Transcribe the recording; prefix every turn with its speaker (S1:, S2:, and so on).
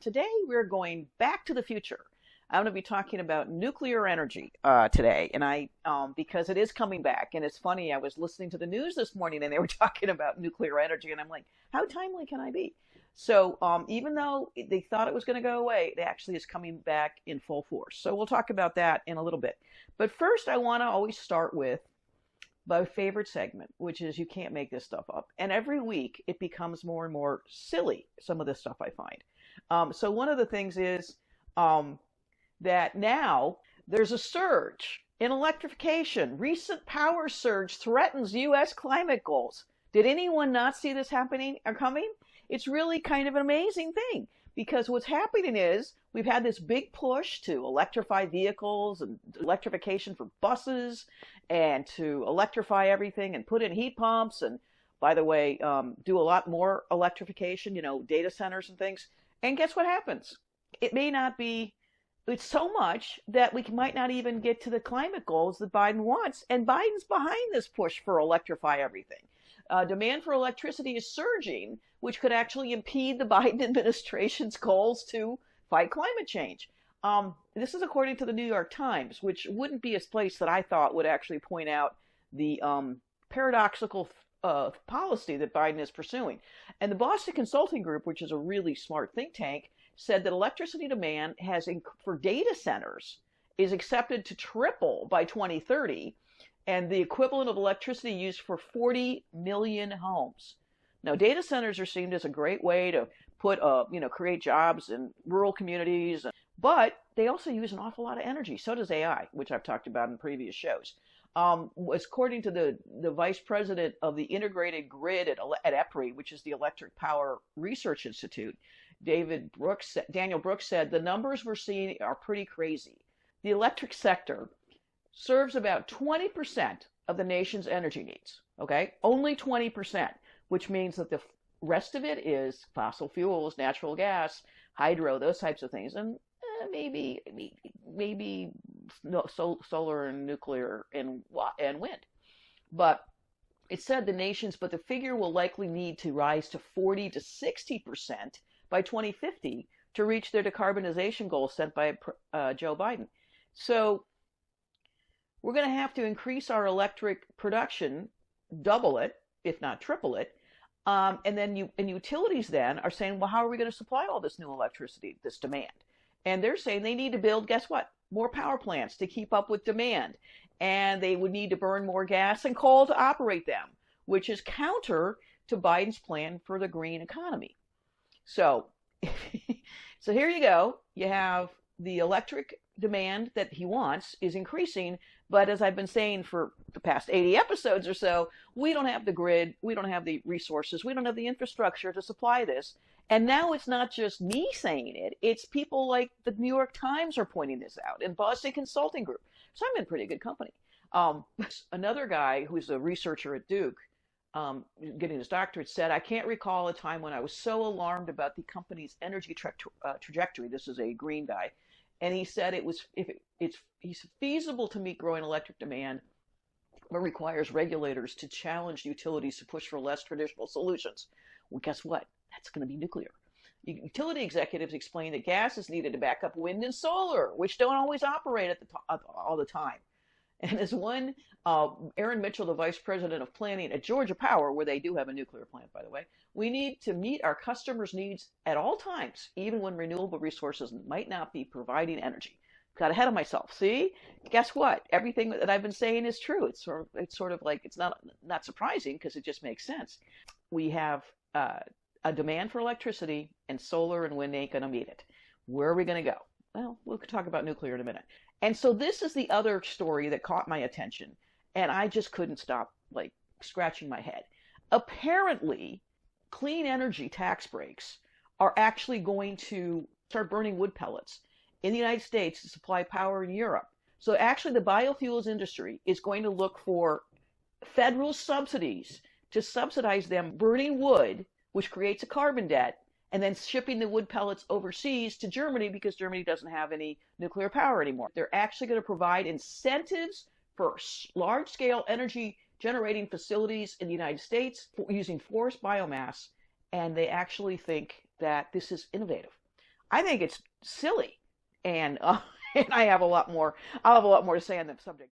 S1: today we're going back to the future. I'm going to be talking about nuclear energy today, and because it is coming back. And it's funny, I was listening to the news this morning, and they were talking about nuclear energy, and I'm like, how timely can I be? So even though they thought it was going to go away, it actually is coming back in full force. So we'll talk about that in a little bit. But first, I want to always start with my favorite segment, which is you can't make this stuff up. And every week it becomes more and more silly, some of the stuff I find. So one of the things is that now there's a surge in electrification. Recent power surge threatens U.S. climate goals. Did anyone not see this happening or coming? It's really kind of an amazing thing, because what's happening is we've had this big push to electrify vehicles and electrification for buses and to electrify everything and put in heat pumps and, by the way, do a lot more electrification, data centers and things. And guess what happens? It may not be, it's so much that we might not even get to the climate goals that Biden wants. And Biden's behind this push for electrify everything. Demand for electricity is surging, which could actually impede the Biden administration's goals to fight climate change. This is according to the New York Times, which wouldn't be a place that I thought would actually point out the paradoxical policy that Biden is pursuing. And the Boston Consulting Group, which is a really smart think tank, said that electricity demand for data centers is accepted to triple by 2030, and the equivalent of electricity used for 40 million homes. Now, data centers are seen as a great way to create jobs in rural communities, but they also use an awful lot of energy. So does AI, which I've talked about in previous shows. According to the vice president of the integrated grid at EPRI, which is the Electric Power Research Institute, Daniel Brooks said, the numbers we're seeing are pretty crazy. The electric sector serves about 20% of the nation's energy needs, okay? Only 20%, which means that the rest of it is fossil fuels, natural gas, hydro, those types of things, and maybe solar and nuclear and wind. But it said the figure will likely need to rise to 40 to 60% by 2050 to reach their decarbonization goals set by Joe Biden. So we're going to have to increase our electric production, double it, if not triple it. And then utilities then are saying, well, how are we going to supply all this new electricity, this demand? And they're saying they need to build, guess what? More power plants to keep up with demand. And they would need to burn more gas and coal to operate them, which is counter to Biden's plan for the green economy. So, so here you go. You have the electric demand that he wants is increasing, but as I've been saying for the past 80 episodes or so, we don't have the grid, we don't have the resources, we don't have the infrastructure to supply this. And now it's not just me saying it, it's people like the New York Times are pointing this out, and Boston Consulting Group. So I'm in pretty good company. Another guy who's a researcher at Duke, getting his doctorate, said, I can't recall a time when I was so alarmed about the company's energy trajectory. This is a green guy. And he said it's feasible to meet growing electric demand, but requires regulators to challenge utilities to push for less traditional solutions. Well, guess what? That's going to be nuclear. Utility executives explain that gas is needed to back up wind and solar, which don't always operate all the time. And as one, Aaron Mitchell, the vice president of planning at Georgia Power, where they do have a nuclear plant, by the way, we need to meet our customers' needs at all times, even when renewable resources might not be providing energy. Got ahead of myself. See, guess what? Everything that I've been saying is true. It's sort of like, it's not surprising because it just makes sense. We have a demand for electricity, and solar and wind ain't going to meet it. Where are we going to go? Well, we'll talk about nuclear in a minute. And so this is the other story that caught my attention, and I just couldn't stop scratching my head. Apparently, clean energy tax breaks are actually going to start burning wood pellets in the United States to supply power in Europe. So actually the biofuels industry is going to look for federal subsidies to subsidize them burning wood, which creates a carbon debt, and then shipping the wood pellets overseas to Germany because Germany doesn't have any nuclear power anymore. They're actually going to provide incentives for large-scale energy generating facilities in the United States using forest biomass, and they actually think that this is innovative. I think it's silly, and and I have a lot more. I'll have a lot more to say on the subject.